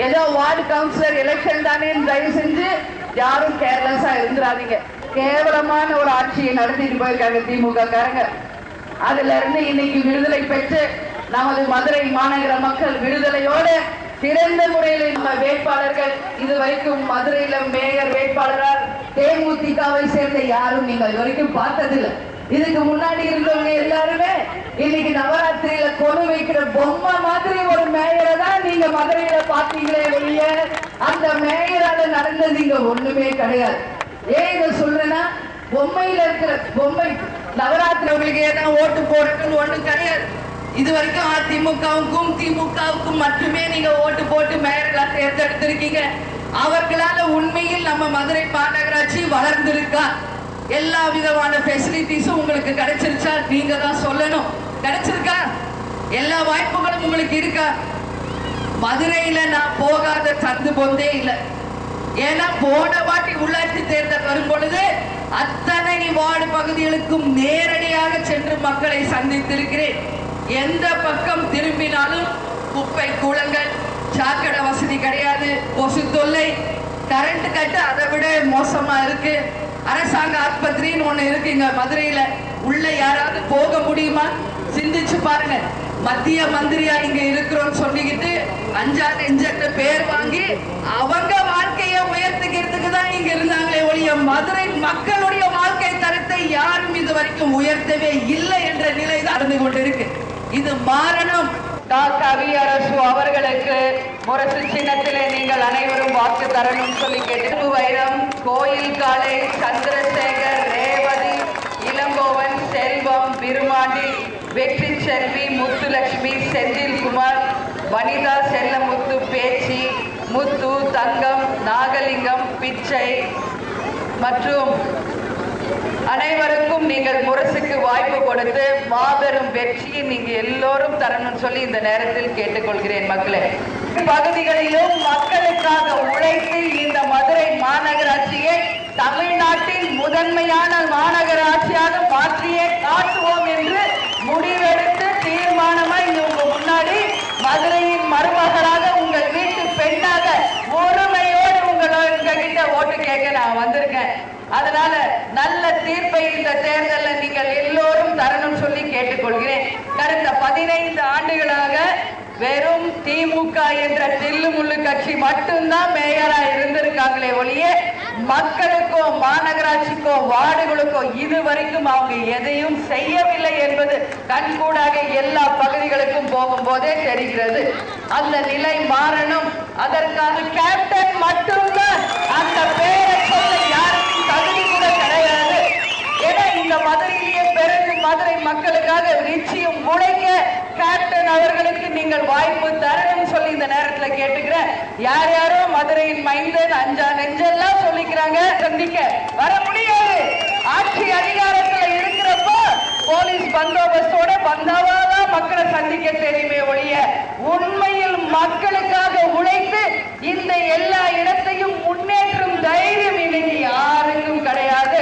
ஏதோ ward councillor election தானே தயவு செஞ்சு யாரும் கேர்லெஸ்ஸா இருந்துடாதீங்க. கேவலமான ஒரு ஆட்சியை நடத்திட்டு போயிருக்காங்க திமுக காரங்க. அதுல இருந்து இன்னைக்கு விடுதலை பெற்று நமது மதுரை மாநகர மக்கள் விடுதலையோட சிறந்த முறையில் நம்ம வேட்பாளர்கள் இதுவரைக்கும் மதுரையில மேயர் வேட்பாளரால் தேமுதிகவை சேர்ந்த யாரும் நீங்கள் இதுவரைக்கும் பார்த்ததில்லை. இதுக்கு முன்னாடி இருந்தவங்க எல்லாருமே இன்னைக்கு நவராத்திரியில கொண்டு வைக்கிற பொம்மை மாதிரி ஒரு மேயரை தான் நீங்க மதுரையில பாத்தீங்களே வெளிய அந்த மேயரால நடந்தது இங்க ஒண்ணுமே கிடையாது. ஏன் இதை சொல்றேன்னா பொம்மையில இருக்கிற பொம்மை நவராத்திரி உங்களுக்கு ஏதாவது ஓட்டு போடுறதுன்னு ஒண்ணும் கிடையாது. இது வரைக்கும் அதிமுகவுக்கும் திமுகவுக்கும் மட்டுமே நீங்க ஓட்டு போட்டு மேயர்களா தேர்ந்தெடுத்திருக்கீங்க. அவர்களால உண்மையில் நம்ம மதுரை மாநகராட்சி வளர்ந்திருக்கா? எல்லா விதமான ஃபெசிலிட்டிஸும் உங்களுக்கு கிடைச்சிருச்சா? நீங்க தான் சொல்லணும். கிடைச்சிருக்கா? எல்லா வாய்ப்புகளும் உங்களுக்கு இருக்கா? மதுரையில நான் போகாத சந்து பொந்தே இல்லை. ஏன்னா போன வாட்டி உள்ளாட்சி தேர்தல் வரும் பொழுது அத்தனை வார்டு பகுதிகளுக்கும் நேரடியாக சென்று மக்களை சந்தித்திருக்கிறேன். எந்த பக்கம் திரும்பினாலும் குப்பை கூளங்கள், சாக்கடை வசதி கிடையாது, கொசு தொல்லை, கரண்ட் கட்டு அதை விட மோசமா இருக்கு. அரசாங்க ஆஸ்பத்திரின்னு ஒண்ணு இருக்குங்க மதுரையில. உள்ள யாராவது போக முடியுமா? சிந்திச்சு பாருங்க. மத்திய மந்திரியா இங்க இருக்கிறோம் சொல்லிக்கிட்டு அஞ்சாறு இன்ஜெக்ட் பேர் வாங்கி அவங்க வாழ்க்கையை உயர்த்திக்கிறதுக்கு தான் இங்க இருந்தாங்களே ஒழிய மதுரை மக்களுடைய வாழ்க்கை தரத்தை யாரும் இது வரைக்கும் உயர்த்தவே இல்லை என்ற நிலை தான் நடந்து கொண்டிருக்கு. இது மாறணும். கவியரசு அவர்களுக்கு முரசு சின்னத்திலே நீங்கள் அனைவரும் வாக்கு தரணும் சொல்லி கேட்டு வைரம், கோயில் காலை, சந்திரசேகர், ரேவதி, இளங்கோவன், செல்வம், விருமாண்டி, வெற்றி செல்வி, முத்துலட்சுமி, செந்தில் குமார், வனிதா, செல்லமுத்து, பேச்சி, முத்து, தங்கம், நாகலிங்கம், பிச்சை மற்றும் அனைவருக்கும் நீங்கள் முரசுக்கு வாய்ப்பு கொடுத்து மாபெரும் வெற்றியை நீங்க எல்லோரும் தரணும் சொல்லி இந்த நேரத்தில் கேட்டுக்கொள்கிறேன். மக்களே, பகுதிகளிலும் மக்களுக்காக உழைத்து இந்த மதுரை மாநகராட்சியை தமிழ்நாட்டின் முதன்மையான மாநகராட்சியாக மாற்றியே காட்டுவோம் என்று முடிவெடுத்து தீர்மானமாய் உங்க முன்னாடி மதுரையின் மருமகளாக உங்கள் வீட்டு பெண்ணாக ஒருமையோடு உங்ககிட்ட ஓட்டு கேட்க நான் வந்திருக்கேன். அதனால நல்ல தீர்ப்பை இந்த தேர்தலில் நீங்கள் எல்லோரும் தரணும் சொல்லி கேட்டுக்கொள்கிறேன். கடந்த 15 ஆண்டுகளாக வெறும் திமுக என்ற தில்லு முள்ளு கட்சி மட்டும்தான் மேயரா இருந்திருக்காங்களே ஒழிய மக்களுக்கோ மாநகராட்சிக்கோ வார்டுகளுக்கோ இதுவரைக்கும் அவங்க எதையும் செய்யவில்லை என்பது கண்கூடாக எல்லா பகுதிகளுக்கும் போகும்போதே தெரிகிறது. அந்த நிலை மாறணும். அதற்காக கேப்டன் மட்டும்தான் அந்த பேரை சொல்ல யாருக்கும் தகுதி கூட கிடையாது. ஏன்னா இந்த மதுரையிலேயே பிறகு மதுரை மக்களுக்காக நிச்சயம் உழைக்க கேப்டன் அவர்களுக்கு நீங்கள் வாய்ப்பு தரணும் சொல்லி இந்த நேரத்தில் கேட்டுக்கிறேன். யார் யாரோ மதுரையின் மைந்தன் அஞ்சா நெஞ்செல்லாம் சொல்லிக்கிறாங்க, சந்திக்க வர முடியாது. ஆட்சி அதிகாரத்தில் இருக்கிறப்போ போலீஸ் பந்தோபஸ்தோட பந்தாவாதான் மக்களை சந்திக்க தெரியுமே ஒழிய உண்மையில் மக்களுக்காக உழைத்து இந்த எல்லா இடத்தையும் முன்னேற்றும் தைரியம் இன்னைக்கு யாருக்கும் கிடையாது.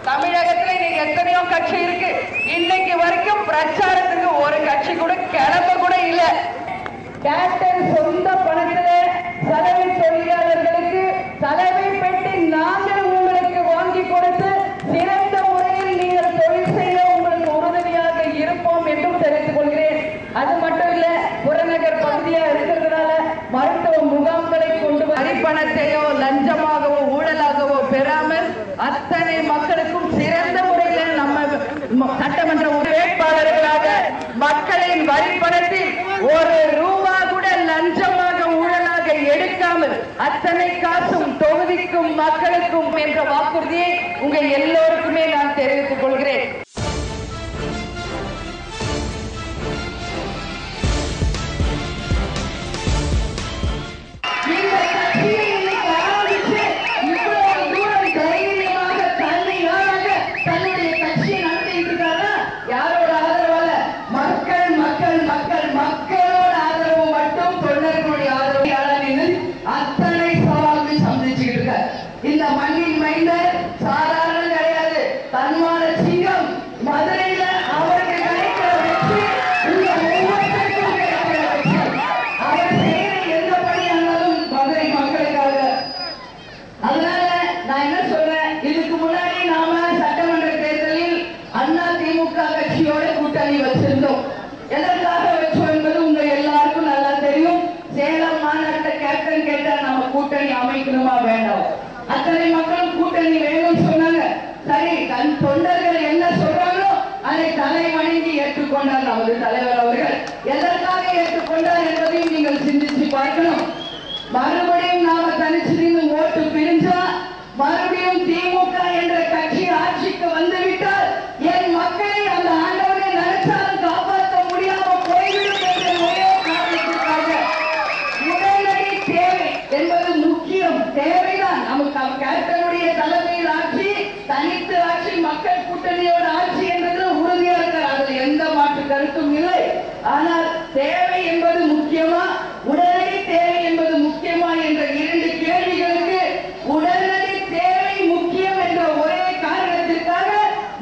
தமிழகத்துல இன்னைக்கு எத்தனையோ கட்சி இருக்கு. இன்னைக்கு வரைக்கும் பிரச்சாரத்துக்கு ஒரு கட்சி கூட கிளம்ப கூட இல்ல. கேப்டன் சொந்த பணத்துல சலவை தொழிலாளர்களுக்கு சலவை பெட்டி நாங்கள் உங்களுக்கு வாங்கி கொடுத்து சிறந்த முறையில் நீங்கள் தொழில் செய்ய உங்களுக்கு உறுதுணையாக இருப்போம் என்றும் தெரிவித்துக் கொள்கிறேன். அது மட்டும் இல்ல, புறநகர் பகுதியா இருக்கிறதுனால மருத்துவ முகாம்களை கொண்டு வரிப்பணத்தையோ லஞ்சமாகவோ ஊழலாகவோ பெறாமல் அத்தனை மக்களுக்கும் சிறந்த முறையில் நம்ம சட்டமன்ற வேட்பாளர்களாக மக்களின் வரிப்பணத்தில் ஒரு ரூபா கூட லஞ்சமாக ஊழலாக எடுக்காமல் அத்தனை காசும் தொகுதிக்கும் மக்களுக்கும் என்ற வாக்குறுதியை உங்க எல்லோருக்குமே நான் தெரிவித்துக் கொள்கிறேன். இந்த மண்ணின் மைந்தர் சாதாரண கிடையாது, தன்மான சிங்கம். மதுரையில அவருக்கு கிடைக்கிற வெற்றி உங்க ஒவ்வொருத்தருக்கும் கிடைக்கிற வெற்றி. அவர் செய்யற எந்த பணியானாலும் நான் என்ன சொல்றேன், இதுக்கு முன்னாடி நாம சட்டமன்ற தேர்தலில் அண்ணா திமுக கட்சியோட கூட்டணி வச்சிருந்தோம். எதற்காக வச்சோம் என்பது உங்க எல்லாருக்கும் நல்லா தெரியும். சேலம் மாநாட்டில் கேப்டன் கேட்டா நம்ம கூட்டணி அமைக்கணுமா வேண்டாம், அத்தனை மக்களும் கூட்டணி வேணும்னு சொன்னாங்க. சரி, தன் தொண்டர்கள் என்ன சொல்றாங்களோ அதை தலை வணங்கி ஏற்றுக்கொண்டார் நமது தலைவர் அவர்கள். எதற்காக ஏற்றுக்கொண்டார் என்பதையும் நீங்கள் சிந்திச்சு பார்க்கணும். மறுபடியும் நாம தனிச்சு நின்று ஓட்டு பிரிஞ்சா, மறுபடியும் திமுக என்ற கட்சி ஆட்சிக்கு வந்துவிட்டால் என் மக்களை அந்த ஆண்டவனை நினைச்சாலும் காப்பாற்ற முடியாம போய்விடும் என்ற ஒரே காரணத்திற்காக உடனடி தேவை என்பது முக்கியம். தேவைதான் நமக்கு. கேப்டனுடைய தலைமையில் ஆட்சி, தனித்து ஆட்சி, மக்கள் கூட்டணியோட ஆட்சி என்பது உறுதியா இருக்கிறார், அதில் எந்த மாற்று கருத்தும் இல்லை. ஆனால் தேவை என்பது முக்கியமா, உடனடி தேவை என்பது முக்கியமா என்ற இரண்டு கேள்விகளுக்கு உடனடி தேவை முக்கியம் என்ற ஒரே காரணத்திற்காக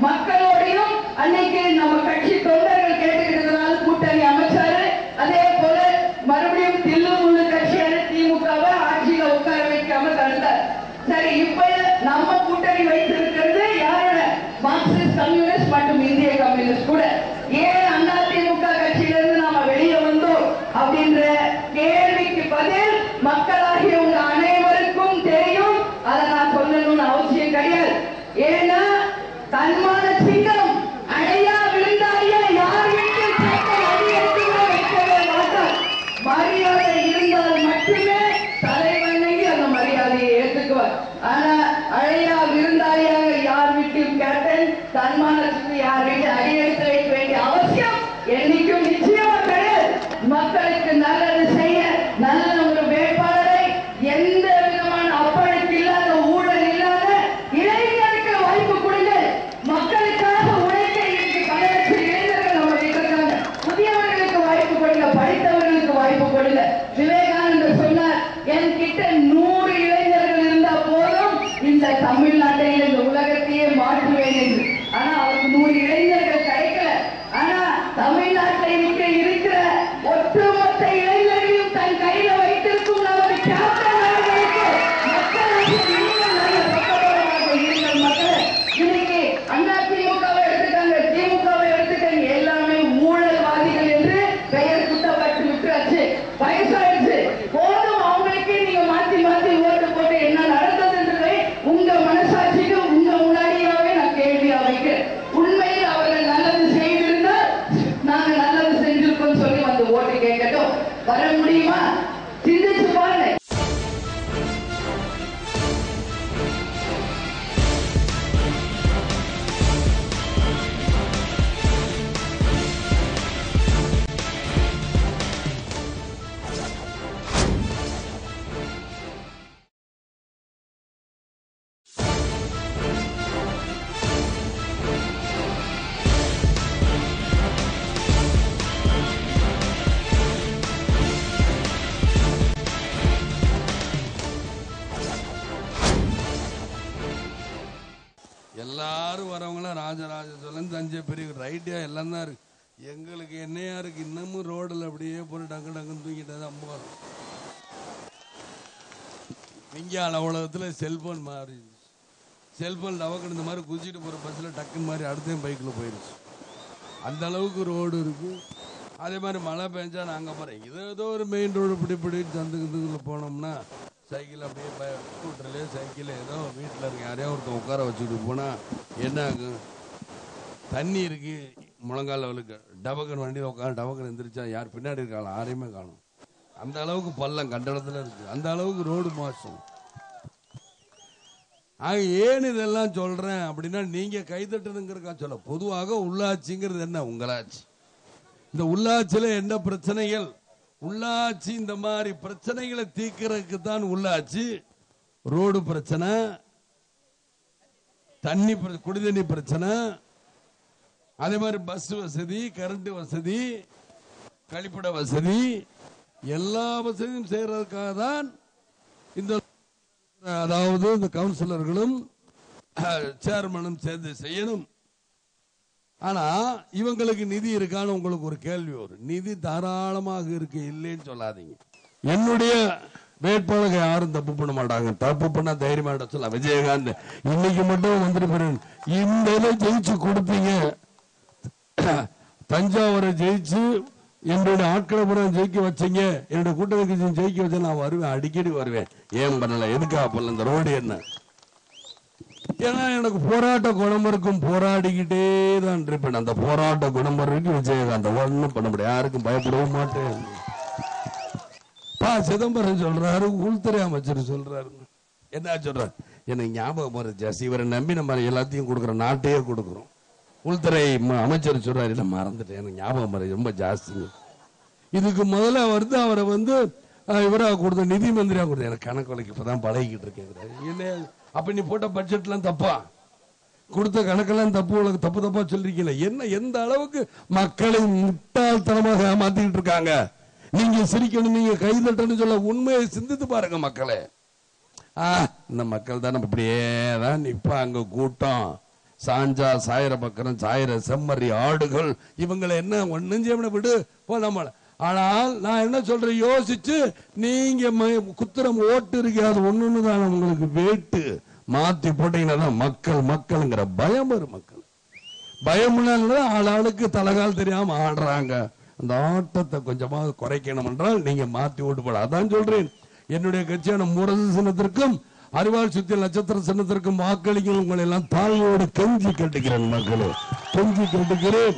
மக்களோடையும் அன்னைக்கு நம்ம கட்சி தொண்டர்கள் கேட்டுக்கிறதுனால கூட்டணி அமைச்சாரு. அதே போல மறுபடியும் தில்லுமுள்ளு கட்சியான திமுகவை ஆட்சியில உட்கார வைக்காம தடுத்தார். சரி, இப்ப நம்ம கூட்டணி வைத்திருக்கிறது யாரோட? மார்க்சிஸ்ட் கம்யூனிஸ்ட் மற்றும் இந்திய கம்யூனிஸ்ட் கூட. ஏன் அண்ணா திமுக கட்சியிலிருந்து நாம வெளியே வந்தோம் அப்படின்ற கேள்விக்கு பதில் மக்களாகிய உங்க அனைவருக்கும் தெரியும். அதை நான் சொல்லணும்னு அவசியம் கிடையாது. ஏன்னா தன்மான சிங்கம் அடையா விழுந்தாரியா யார் வீட்டில் அடி எடுத்து வைக்கவே மாட்டார். மரியாதை இருந்தால் மட்டுமே தலைவணங்கி அந்த மரியாதையை ஏற்றுக்குவார். ஆனா அழையா விருந்தாளியாக யார் வீட்டில் கேப்டன் தன்மானத்துக்கு யார் வீட்டில் அடி எடுத்து வைக்க வேண்டிய அவசியம் என்னைக்கும் நிச்சயமா கிடையாது. மக்களுக்கு நல்லது செய்ய நல்ல ஒரு வேட்பாளரை, எந்த விதமான அப்பழுக்கு இல்லாத, ஊழல் இல்லாத இளைஞருக்கு வாய்ப்பு கொடுங்க. மக்களுக்காக உழைக்க இன்னைக்கு பல லட்சம் இளைஞர்கள் நம்ம இருக்காங்க. புதியவர்களுக்கு வாய்ப்பு கொடுங்க, படித்தவர்களுக்கு வாய்ப்பு கொடுங்க. விவேகானந்தர் சொன்னார், என்கிட்ட 100 இளைஞர்கள் இருந்தா போதும் இந்த தமிழ்நாட்டை, இந்த உலகத்தையே மாற்றுவேன் என்று. ஆனா அவருக்கு 100 இளைஞர்கள் கிடைக்கல. ஆனா தமிழ்நாட்டில் இருக்கிற ஒட்டுமொத்த இளைஞர்களையும் தன் கையில வைத்திருக்கும் நமது கேப்டன் அவர்களுக்கு மக்களுக்கு நீங்கள் நல்ல பக்கபலமாக இருங்கள். மக்கள் இன்னைக்கு அண்ணா திமுகவை எடுத்துக்காங்க, திமுகவை எடுத்துக்காங்க, எல்லாமே ஊழல்வாதிகள் என்று பெயர் குட்டப்பட்டு விட்டுறாச்சு. வயசாயிடுச்சு, போதும். அவங்களுக்கே நீங்க மாத்தி மாத்தி ஓட்டு போட்டு என்ன நடந்ததுன்றதை உங்க மனசாட்சிக்கு உங்க முன்னாடியாவே நான் கேள்வியா வைக்கிறேன். உண்மையில் அவர்கள் நல்லது செய்திருந்தால் நாங்க நல்லது செஞ்சிருக்கோம் சொல்லி வந்து ஓட்டு கேட்கட்டும். வர முடியுமா? சிந்திச்சு பாருங்க. எல்லாரும் வரவங்களாம் ராஜராஜ சோழன், தஞ்சை பெரிய ரைட்டா எல்லாம் தான் இருக்கு. எங்களுக்கு என்னையா இருக்கு, இன்னமும் ரோடில் அப்படியே போய் டங்கு டங்குன்னு தூங்கிட்டது அம்மா. விஞ்ஞான உலகத்தில் செல்போன் மாறி, செல்போன் டவக்கு இந்த மாதிரி குதிச்சுட்டு போகிற பஸ்ஸில் டக்குன்னு மாதிரி அடுத்த பைக்கில் போயிடுச்சு. அந்த அளவுக்கு ரோடு இருக்கு. அதே மாதிரி மழை பெஞ்சா நாங்கள் போகிறோம். ஏதோ ஒரு மெயின் ரோடு இப்படி சந்துக்குள்ள போனோம்னா சைக்கிள் அப்படியே ஸ்கூட்டர்லேயே சைக்கிள் ஏதோ வீட்டில் இருக்க யாரையோ ஒருத்தன் உட்கார வச்சுட்டு போனால் என்ன ஆகும்? தண்ணி இருக்கு முழங்கால் லெவலுக்கு, டபக்கன் வண்டியில் உட்காந்து டபக்கன் எந்திரிச்சா யார் பின்னாடி இருக்காங்க யாரையுமே காணும். அந்த அளவுக்கு பள்ளம் கண்டடத்தில் இருக்கு. அந்த அளவுக்கு ரோடு மோசம். ஆக ஏன் இதெல்லாம் சொல்றேன் அப்படின்னா, நீங்க கைதட்டுதுங்கிறக்கா சொல்ல. பொதுவாக உள்ளாட்சிங்கிறது என்ன? உங்களாட்சி. இந்த உள்ளாட்சியில என்ன பிரச்சனைகள்? உள்ளாட்சி இந்த மாதிரி பிரச்சனைகளை தீர்க்கிறதுக்கு தான் உள்ளாட்சி. ரோடு பிரச்சனை, தண்ணி குடிதண்ணி பிரச்சனை, அதே மாதிரி பஸ் வசதி, கரண்ட் வசதி, கழிப்பிட வசதி, எல்லா வசதியும் செய்யறதுக்காக தான் இந்த, அதாவது இந்த கவுன்சிலர்களும் சேர்மனும் சேர்ந்து செய்யணும். ஆனா இவங்களுக்கு நிதி இருக்கான்னு உங்களுக்கு ஒரு கேள்வி வரும். நிதி தாராளமாக இருக்கு, இல்லைன்னு சொல்லாதீங்க. என்னுடைய வேட்பாளர்கள் யாரும் தப்பு பண்ண மாட்டாங்க. தப்பு பண்ணா தைரியமா சொல்ல விஜயகாந்த் இன்னைக்கு மட்டும் வந்துட்டு இந்த ஜெயிச்சு கொடுப்பீங்க. தஞ்சாவூரை ஜெயிச்சு என்னுடைய ஆட்களை பூரா ஜெயிக்க வச்சீங்க, என்னுடைய கூட்டணி ஜெயிக்க வச்ச நான் வருவேன், அடிக்கடி வருவேன். ஏன் பண்ணல, எதுக்காக பண்ணல, இந்த ரோடு என்ன? ஏன்னா எனக்கு போராட்ட குணம் இருக்கும், போராடிக்கிட்டே தான் இருப்பேன். அந்த போராட்ட குணம் இருக்கு விஜயகாந்த், ஒன்னும் பண்ண முடியாது, யாருக்கும் பயப்படவும் மாட்டேன். சிதம்பரம் சொல்றாரு, உள்துறை அமைச்சர் சொல்றாரு, என்ன சொல்றாரு எனக்கு ஞாபகம் வருது ஜாஸ்தி. இவரை நம்பி நம்ம எல்லாத்தையும் கொடுக்குறோம், நாட்டையே கொடுக்குறோம். உள்துறை அமைச்சர் சொல்றாரு, இல்ல மறந்துட்டேன், எனக்கு ஞாபகம் வருது ரொம்ப ஜாஸ்திங்க. இதுக்கு முதல்ல வருது அவரை இவராக கொடுத்த நிதி மந்திரியா கொடுத்த, எனக்கு கணக்கு வழக்கு இப்பதான் பழகிக்கிட்டு இருக்கேன். அப்ப நீ போட்ட பட்ஜெட் எல்லாம் தப்பா, கொடுத்த கணக்கெல்லாம் தப்பு, உனக்கு தப்பு தப்பா சொல்லிருக்கீங்க. என்ன எந்த அளவுக்கு மக்களை முட்டாள்தனமாக ஏமாத்திக்கிட்டு இருக்காங்க. நீங்க சிரிக்கணும், நீங்க கைதட்டணும் சொல்ல, உண்மையை சிந்தித்து பாருங்க மக்களே. இந்த மக்கள் தான் இப்படியே தான் நிப்பாங்க. கூட்டம் சாஞ்சா சாயிர பக்கம் சாயிர செம்மறி ஆடுகள், இவங்களை என்ன ஒன்னும் செய்ய விடு போ நம்ம. ஆனால் நான் என்ன சொல்றேன், யோசிச்சு நீங்க குத்திரம் ஓட்டு இருக்கு, அது ஒண்ணு தான் உங்களுக்கு வேட்டு மாத்தி போட்டீங்கன்னா மக்கள் மக்கள்ங்கிற பயம் வரும். மக்கள் பயம்னா ஆளாளுக்கு தலகால் தெரியாம ஆடுறாங்க. அந்த ஆட்டத்தை கொஞ்சமாக குறைக்கணும் என்றால் நீங்க மாத்தி ஓட்டு போட. அதான் சொல்றேன், என்னுடைய கட்சியான முரசு சின்னத்திற்கும் அறிவாள் சுத்தி நட்சத்திர சின்னத்திற்கும் வாக்களிக்க உங்களை எல்லாம் தாழ்வோடு கெஞ்சி கேட்டுக்கிறேன். மக்களே கெஞ்சி கேட்டுக்கிறேன்.